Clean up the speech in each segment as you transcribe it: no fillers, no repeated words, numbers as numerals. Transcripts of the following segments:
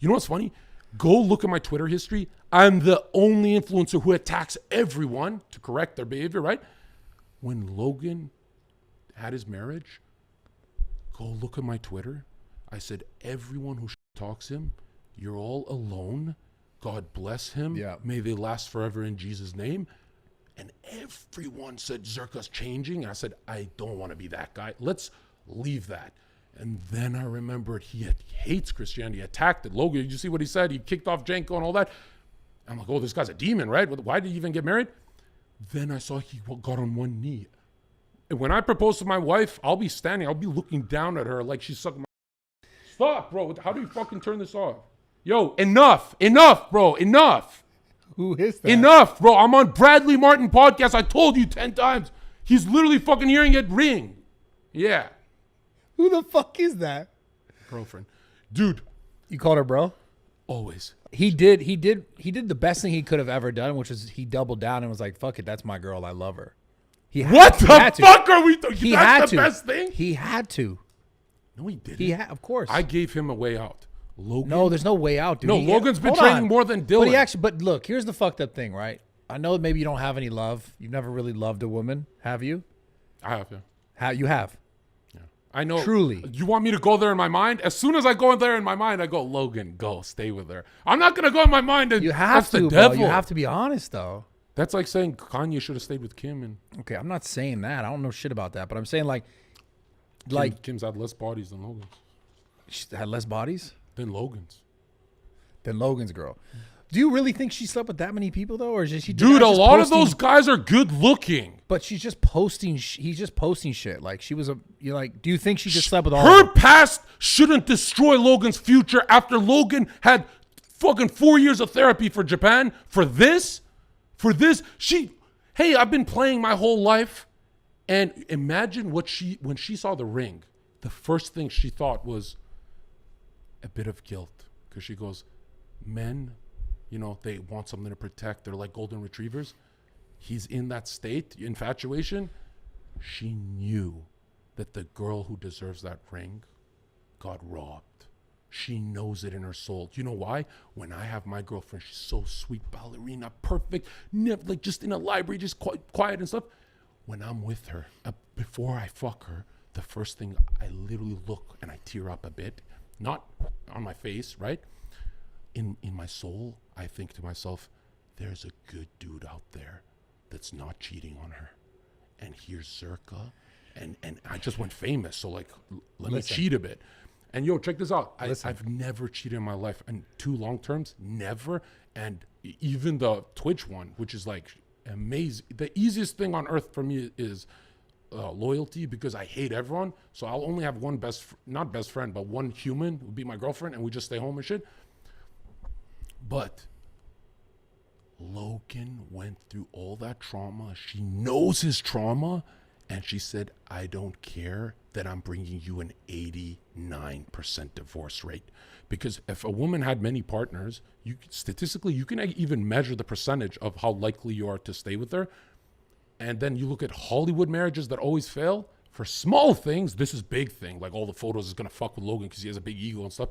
You know what's funny? Go look at my Twitter history. I'm the only influencer who attacks everyone to correct their behavior, right? When Logan had his marriage, go look at my Twitter. I said, everyone who talks him, you're all alone. God bless him. Yeah. May they last forever in Jesus' name. And everyone said, Zherka's changing. And I said, I don't want to be that guy. Let's leave that. And then I remembered he hates Christianity. He attacked it. Logan, did you see what he said? He kicked off Zherka and all that. I'm like, oh, this guy's a demon, right? Why did he even get married? Then I saw he got on one knee. And when I propose to my wife, I'll be standing. I'll be looking down at her like she's sucking my... Stop, bro. How do you fucking turn this off? Yo, enough. Enough, bro. Enough. Who is that? Enough, bro. I'm on Bradley Martin podcast. I told you 10 times. He's literally fucking hearing it ring. Yeah. Who the fuck is that? Girlfriend. Dude. You called her bro? Always. He did the best thing he could have ever done, which is he doubled down and was like, fuck it, that's my girl. I love her. What the fuck are we doing? He That's had the to. best thing? He had to. No, he didn't. Of course. I gave him a way out. Logan. No, there's no way out, dude. No, Logan's been training more than Dylan. But look, here's the fucked up thing, right? I know maybe you don't have any love. You've never really loved a woman, have you? I have, yeah. You have. Yeah. I know. Truly. You want me to go there in my mind? As soon as I go in there in my mind, I go, Logan, go, stay with her. I'm not going to go in my mind and You have that's to, the bro. devil. You have to be honest, though. That's like saying Kanye should have stayed with Kim. And Okay, I'm not saying that. I don't know shit about that. But I'm saying Kim's had less bodies than Logan's. she had less bodies Than Logan's. than Logan's girl. Do you really think she slept with that many people, though? Or is she Dude, a just lot posting, of those guys are good looking. But she's just posting. He's just posting shit. Like she was you're like, do you think she just slept with all Her of them? past shouldn't destroy Logan's future after Logan had fucking 4 years of therapy for Japan. For this, hey, I've been playing my whole life. And imagine when she saw the ring, the first thing she thought was a bit of guilt. Because she goes, men, they want something to protect. They're like golden retrievers. He's in that state, infatuation. She knew that the girl who deserves that ring got robbed. She knows it in her soul. You know why? When I have my girlfriend, she's so sweet, ballerina, perfect, never, like just in a library, just quiet and stuff. When I'm with her, before I fuck her, the first thing I literally look and I tear up a bit, not on my face, right? In my soul, I think to myself, there's a good dude out there that's not cheating on her. And here's Zherka. And I just went famous. So let me cheat a bit. And yo, check this out. I've never cheated in my life. And 2 long terms, never. And even the Twitch one, which is like amazing. The easiest thing on earth for me is loyalty, because I hate everyone. So I'll only have one not best friend, but one human would be my girlfriend, and we just stay home and shit. But Logan went through all that trauma. She knows his trauma. And she said, I don't care that I'm bringing you an 89% divorce rate. Because if a woman had many partners, statistically, you can even measure the percentage of how likely you are to stay with her. And then you look at Hollywood marriages that always fail. For small things, this is big thing. Like all the photos is going to fuck with Logan because he has a big ego and stuff.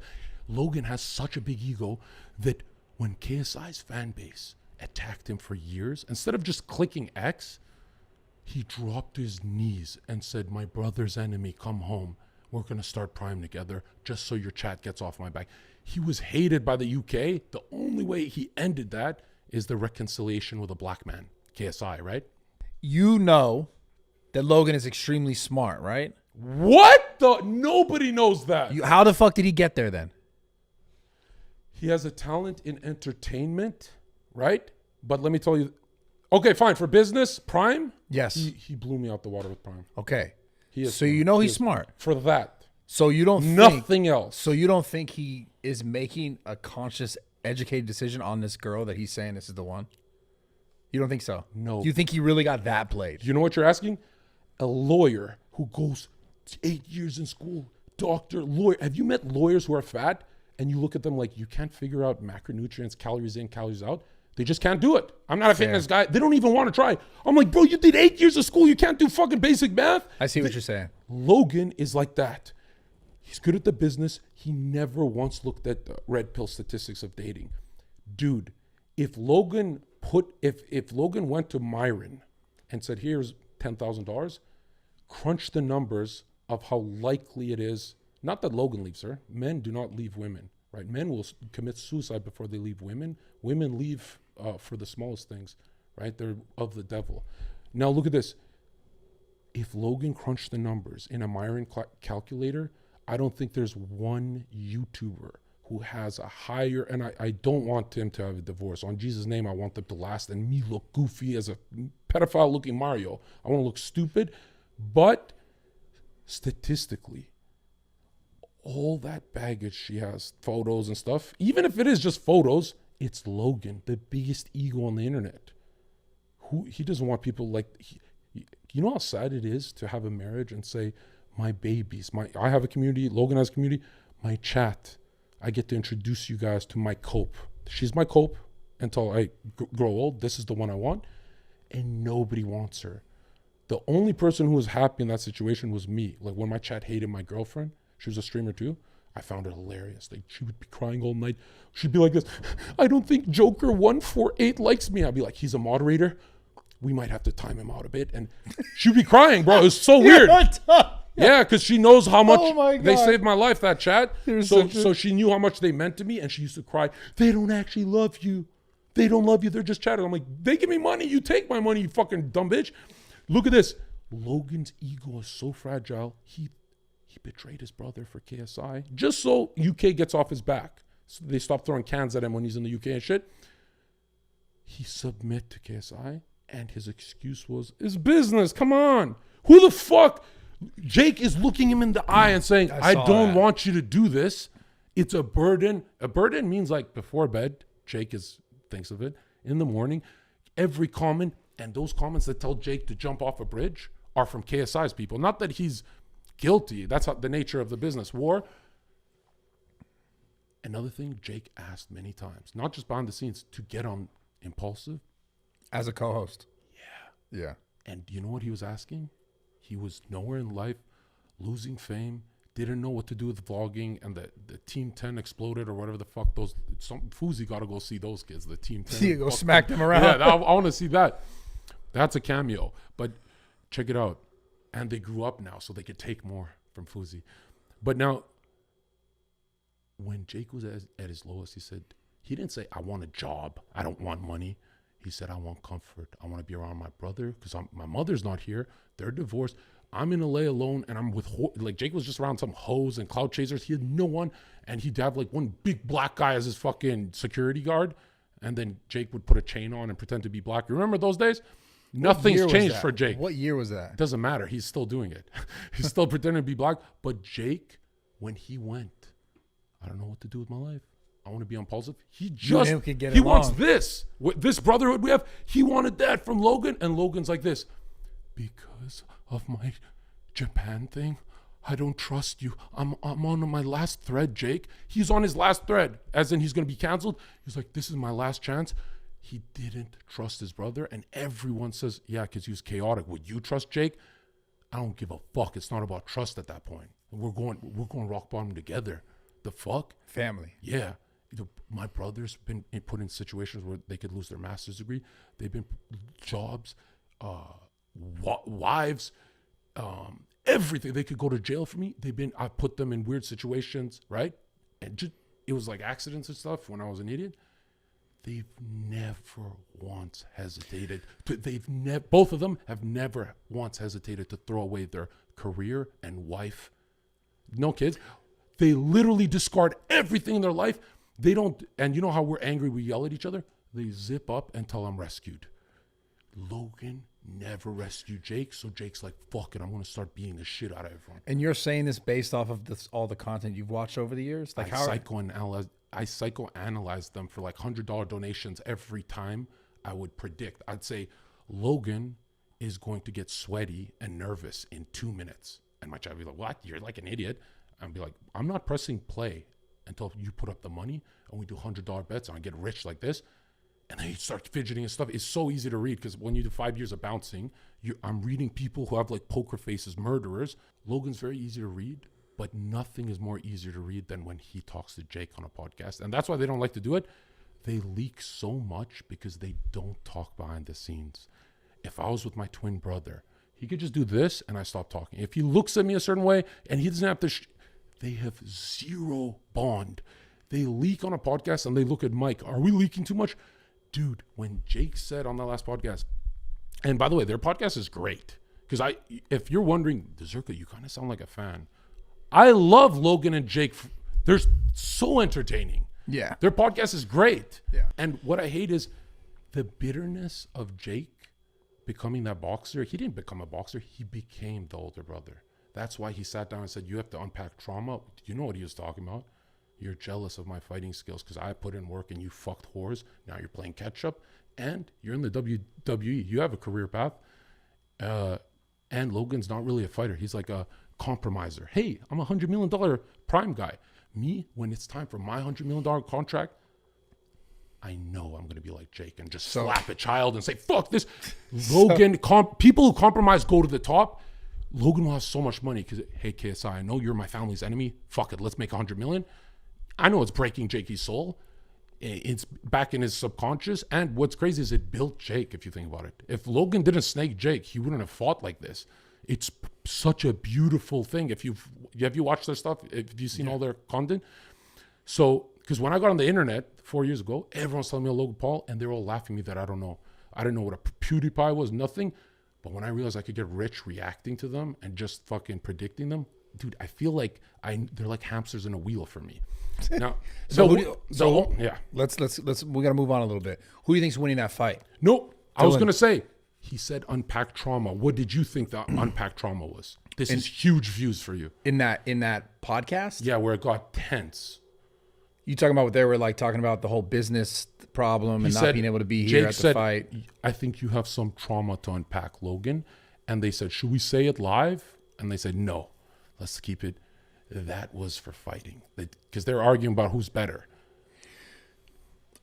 Logan has such a big ego that when KSI's fan base attacked him for years, instead of just clicking X, he dropped to his knees and said, my brother's enemy, come home. We're going to start Prime together just so your chat gets off my back. He was hated by the UK. The only way he ended that is the reconciliation with a black man, KSI, right? You know that Logan is extremely smart, right? What the? Nobody knows that. How the fuck did he get there then? He has a talent in entertainment, right? But let me tell you, okay, fine. For business, Prime? Yes. He blew me out the water with Prime. Okay. He is so smart. you know he's smart. For that. So you don't Nothing else. So you don't think he is making a conscious, educated decision on this girl that he's saying this is the one? You don't think so? No. Do you think he really got that played? You know what you're asking? A lawyer who goes 8 years in school, doctor, lawyer. Have you met lawyers who are fat and you look at them like you can't figure out macronutrients, calories in, calories out? They just can't do it. I'm not a fitness guy. They don't even want to try. I'm like, bro, you did 8 years of school. You can't do fucking basic math. I see what you're saying. Logan is like that. He's good at the business. He never once looked at the red pill statistics of dating. Dude, if Logan went to Myron and said, here's $10,000, crunch the numbers of how likely it is, not that Logan leaves her. Men do not leave women, right? Men will commit suicide before they leave women. Women leave for the smallest things, right? They're of the devil. Now look at this. If Logan crunched the numbers in a Myron calculator, I don't think there's one YouTuber who has a higher, and I don't want him to have a divorce. On Jesus' name, I want them to last and me look goofy as a pedophile looking Mario. I want to look stupid. But statistically, all that baggage she has, photos and stuff, even if it is just photos, it's Logan, the biggest ego on the internet. He doesn't want people like, you know how sad it is to have a marriage and say, my babies, I have a community, Logan has a community, my chat, I get to introduce you guys to my cope. She's my cope until I grow old. This is the one I want. And nobody wants her. The only person who was happy in that situation was me. Like when my chat hated my girlfriend, she was a streamer too, I found it hilarious. Like she would be crying all night. She'd be like this, I don't think Joker 148 likes me. I'd be like, he's a moderator. We might have to time him out a bit. And she'd be crying, bro. It was so weird. Yeah, because she knows how much they saved my life, that chat. So she knew how much they meant to me, and she used to cry, they don't actually love you. They don't love you. They're just chatting. I'm like, they give me money. You take my money, you fucking dumb bitch. Look at this. Logan's ego is so fragile. He betrayed his brother for KSI just so UK gets off his back. So they stop throwing cans at him when he's in the UK and shit. He submit to KSI, and his excuse was, it's business. Come on. Who the fuck? Jake is looking him in the eye and saying, I don't want you to do this. It's a burden. A burden means like before bed, Jake thinks of it. In the morning, every comment, and those comments that tell Jake to jump off a bridge are from KSI's people. Not that he's guilty. That's the nature of the business war. Another thing Jake asked many times, not just behind the scenes, to get on Impulsive. As a co-host. Yeah. Yeah. And you know what he was asking? He was nowhere in life, losing fame, didn't know what to do with vlogging, and the Team 10 exploded or whatever the fuck Fuzi got to go see those kids, the Team 10. See, go smack them around. Yeah, I want to see that. That's a cameo. But check it out. And they grew up now, so they could take more from Fuzi. But now, when Jake was at his lowest, he didn't say, I want a job. I don't want money. He said, I want comfort. I want to be around my brother because my mother's not here. They're divorced. I'm in LA alone, and I'm with, like, Jake was just around some hoes and cloud chasers. He had no one, and he'd have, like, one big black guy as his fucking security guard, and then Jake would put a chain on and pretend to be black. You remember those days? Nothing's changed for Jake. What year was that? It doesn't matter. He's still doing it. He's still pretending to be black. But Jake, when he went, I don't know what to do with my life. I want to be impulsive. He wants this. This brotherhood we have, he wanted that from Logan. And Logan's like this. Because of my Japan thing, I don't trust you. I'm on my last thread, Jake. He's on his last thread, as in he's going to be canceled. He's like, this is my last chance. He didn't trust his brother. And everyone says, yeah, because he was chaotic. Would you trust Jake? I don't give a fuck. It's not about trust at that point. We're going rock bottom together. The fuck? Family. Yeah. My brother's been put in situations where they could lose their master's degree. They've been jobs, wives, everything. They could go to jail for me. I put them in weird situations, right? And it was like accidents and stuff when I was an idiot. They've never once hesitated. Both of them have never once hesitated to throw away their career and wife. No kids. They literally discard everything in their life. They don't, and you know how we're angry, we yell at each other? They zip up until I'm rescued. Logan never rescued Jake, so Jake's like, fuck it, I'm going to start beating the shit out of everyone. And you're saying this based off of all the content you've watched over the years? Like I psychoanalyze them for like $100 donations every time. I would predict. I'd say Logan is going to get sweaty and nervous in 2 minutes. And my child would be like, what? You're like an idiot. I'd be like, I'm not pressing play until you put up the money and we do $100 bets and I get rich like this. And then you start fidgeting and stuff. It's so easy to read because when you do 5 years of bouncing, I'm reading people who have like poker faces, murderers. Logan's very easy to read. But nothing is more easier to read than when he talks to Jake on a podcast. And that's why they don't like to do it. They leak so much because they don't talk behind the scenes. If I was with my twin brother, he could just do this and I stop talking. If he looks at me a certain way and he doesn't have to, they have zero bond. They leak on a podcast and they look at Mike. Are we leaking too much? Dude, when Jake said on that last podcast, and by the way, their podcast is great. Because if you're wondering, Zherka, you kind of sound like a fan. I love Logan and Jake. They're so entertaining. Yeah. Their podcast is great. Yeah. And what I hate is the bitterness of Jake becoming that boxer. He didn't become a boxer. He became the older brother. That's why he sat down and said, you have to unpack trauma. You know what he was talking about? You're jealous of my fighting skills because I put in work and you fucked whores. Now you're playing catch up and you're in the WWE. You have a career path. And Logan's not really a fighter. He's like a compromiser. Hey, I'm $100 million prime guy. Me, when it's time for my $100 million contract, I know I'm going to be like Jake and just slap a child and say, fuck this. Logan, people who compromise go to the top. Logan will have so much money because, hey, KSI, I know you're my family's enemy. Fuck it, let's make $100 million. I know it's breaking Jakey's soul. It's back in his subconscious. And what's crazy is it built Jake, if you think about it. If Logan didn't snake Jake, he wouldn't have fought like this. It's such a beautiful thing. Have you watched their stuff? Have you seen all their content? So, because when I got on the internet 4 years ago, everyone's telling me Logan Paul, and they were all laughing at me that I don't know. I didn't know what a PewDiePie was, nothing. But when I realized I could get rich reacting to them and just fucking predicting them, dude, I feel like they're like hamsters in a wheel for me. Now, yeah. Let's we got to move on a little bit. Who do you think's winning that fight? No, I was gonna say. He said unpack trauma. What did you think that unpack trauma was? This is huge views for you. In that podcast? Yeah, where it got tense. You talking about what they were like talking about the whole business problem and not being able to be here Jake at the said, fight? I think you have some trauma to unpack, Logan. And they said, should we say it live? And they said, no, let's keep it. That was for fighting. Because they're arguing about who's better.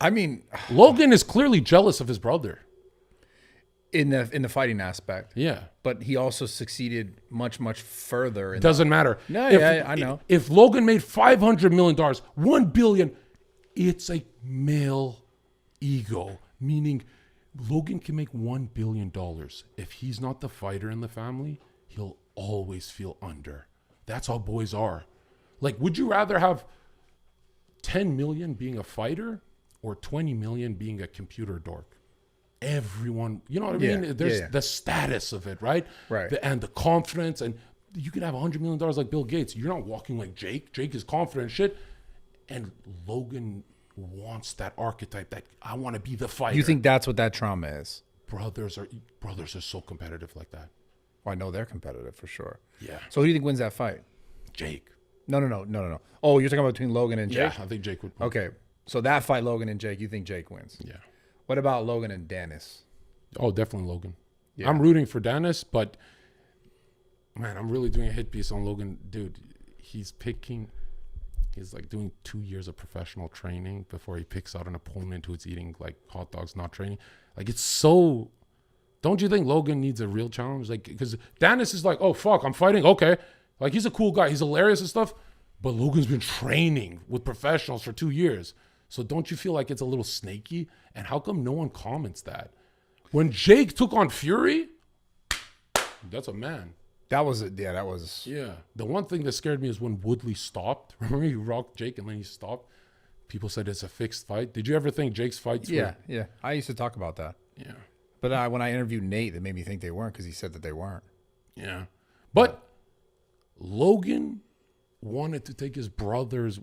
I mean, Logan is clearly jealous of his brother. In the fighting aspect. Yeah. But he also succeeded much further. Doesn't matter. No, I know. If Logan made $500 million, $1 billion, it's a male ego. Meaning Logan can make $1 billion. If he's not the fighter in the family, he'll always feel under. That's how boys are. Like, would you rather have 10 million being a fighter or 20 million being a computer dork? Everyone, you know what I mean? There's the status of it, right? Right. And the confidence. And you could have $100 million like Bill Gates. You're not walking like Jake. Jake is confident shit. And Logan wants that archetype that I want to be the fighter. You think that's what that trauma is? Brothers are so competitive like that. Well, I know they're competitive for sure. Yeah. So who do you think wins that fight? Jake. No. Oh, you're talking about between Logan and Jake? Yeah, I think Jake would. Okay. So that fight, Logan and Jake, you think Jake wins? Yeah. What about Logan and Dennis? Oh, definitely Logan. Yeah. I'm rooting for Dennis, but man, I'm really doing a hit piece on Logan. Dude, he's like doing 2 years of professional training before he picks out an opponent who's eating like hot dogs, not training. Like, it's so, don't you think Logan needs a real challenge? Like, because Dennis is like, oh, fuck, I'm fighting. Okay. Like, he's a cool guy. He's hilarious and stuff. But Logan's been training with professionals for 2 years. So don't you feel like it's a little snaky? And how come no one comments that? When Jake took on Fury, that's a man. That was. Yeah. The one thing that scared me is when Woodley stopped. Remember he rocked Jake and then he stopped? People said it's a fixed fight. Did you ever think Jake's fights were? Yeah. I used to talk about that. Yeah. But when I interviewed Nate, that made me think they weren't because he said that they weren't. Yeah. But Logan wanted to take his brother's,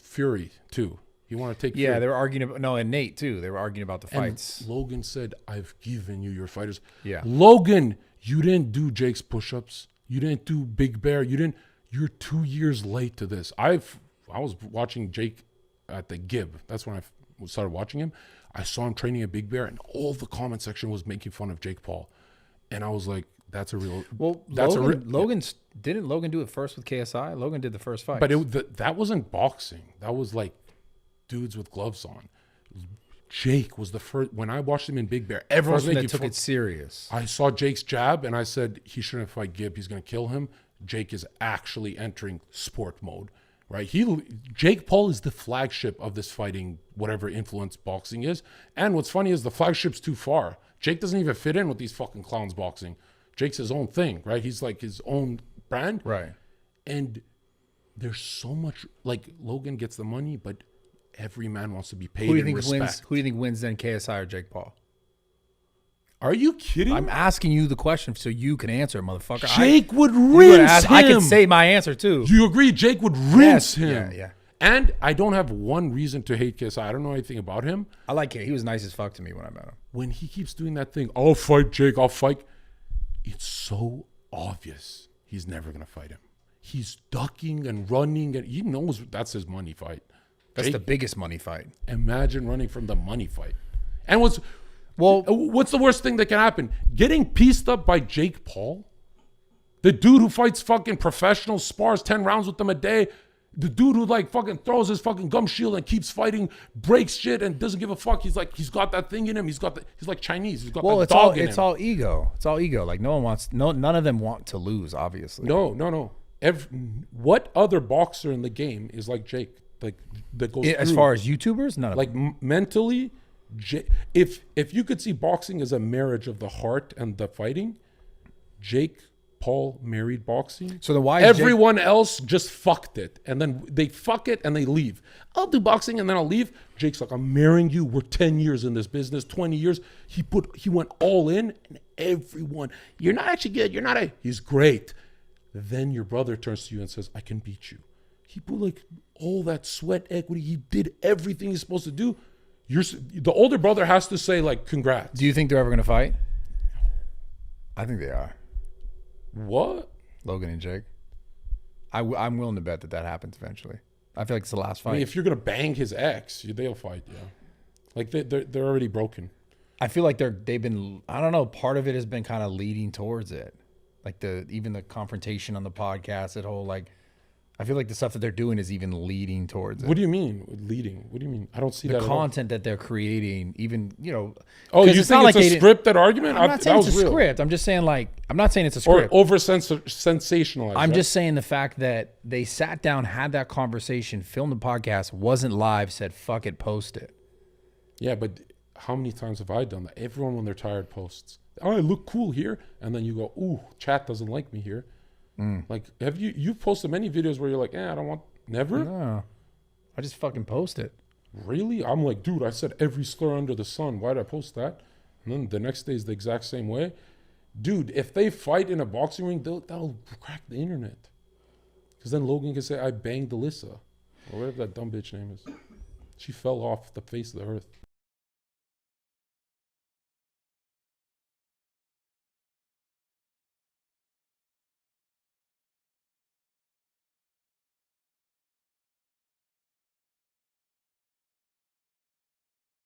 Fury too. He wanted to take Fury. They were arguing about, and Nate too. They were arguing about the fights. And Logan said, I've given you your fighters. Yeah. Logan, you didn't do Jake's push-ups. You didn't do Big Bear. You're 2 years late to this. I was watching Jake at the Gib. That's when I started watching him. I saw him training at Big Bear and all the comment section was making fun of Jake Paul. And I was like, that's a real. Well, didn't Logan do it first with KSI? Logan did the first fight. But that wasn't boxing. That was like dudes with gloves on. Jake was the first. When I watched him in Big Bear, everyone took it serious. I saw Jake's jab and I said he shouldn't fight Gib. He's going to kill him. Jake is actually entering sport mode, right? Jake Paul is the flagship of this fighting, whatever influence boxing is. And what's funny is the flagship's too far. Jake doesn't even fit in with these fucking clowns boxing. Jake's his own thing, right? He's like his own brand. Right. And there's so much, like Logan gets the money, but every man wants to be paid in respect. Who do you think wins then, KSI or Jake Paul? Are you kidding? I'm asking you the question so you can answer, motherfucker. Jake would rinse him. I can say my answer too. Do you agree? Jake would rinse him. Yeah, yeah. And I don't have one reason to hate KSI. I don't know anything about him. I like it. He was nice as fuck to me when I met him. When he keeps doing that thing, I'll fight Jake, I'll fight. It's so obvious he's never going to fight him. He's ducking and running, and he knows that's his money fight. That's the biggest money fight. Imagine running from the money fight. And what's the worst thing that can happen? Getting pieced up by Jake Paul? The dude who fights fucking professional, spars 10 rounds with them a day. The dude who like fucking throws his fucking gum shield and keeps fighting, breaks shit and doesn't give a fuck. He's got that thing in him. He's like Chinese. He's got that dog in him. It's all ego. It's all ego. Like none of them want to lose, obviously. No. What other boxer in the game is like Jake? Like that goes as far as YouTubers, none of like them. Mentally, if you could see boxing as a marriage of the heart and the fighting, Jake Paul married boxing. So then why everyone else just fucked it, and then they fuck it and they leave. I'll do boxing and then I'll leave. Jake's like, I'm marrying you. We're 10 years in this business, 20 years. He went all in, and everyone, you're not actually good. He's great. Then your brother turns to you and says, I can beat you. He put like all that sweat equity. He did everything he's supposed to do. The older brother has to say like, congrats. Do you think they're ever going to fight? I think they are. What? Logan and Jake. I'm willing to bet that happens eventually. I feel like it's the last fight. I mean, if you're gonna bang his ex, they'll fight. Yeah, like they're already broken. I feel like they've been. I don't know. Part of it has been kind of leading towards it, like even the confrontation on the podcast. That whole like, I feel like the stuff that they're doing is even leading towards it. What do you mean leading? What do you mean? I don't see the that. Content that they're creating, even Oh, you think it's a scripted argument? I'm not saying it's a script. I'm just saying I'm not saying it's a script. Or over sensationalized. I'm just saying the fact that they sat down, had that conversation, filmed the podcast, wasn't live, said fuck it, post it. Yeah, but how many times have I done that? Everyone when they're tired posts. Oh, I look cool here, and then you go, ooh, chat doesn't like me here. Like, have you've posted many videos where you're like, I don't want, never? No. I just fucking post it. Really? I'm like, dude, I said every slur under the sun. Why did I post that? And then the next day is the exact same way. Dude, if they fight in a boxing ring, that'll crack the internet. Because then Logan can say, I banged Alyssa. Or whatever that dumb bitch name is. She fell off the face of the earth.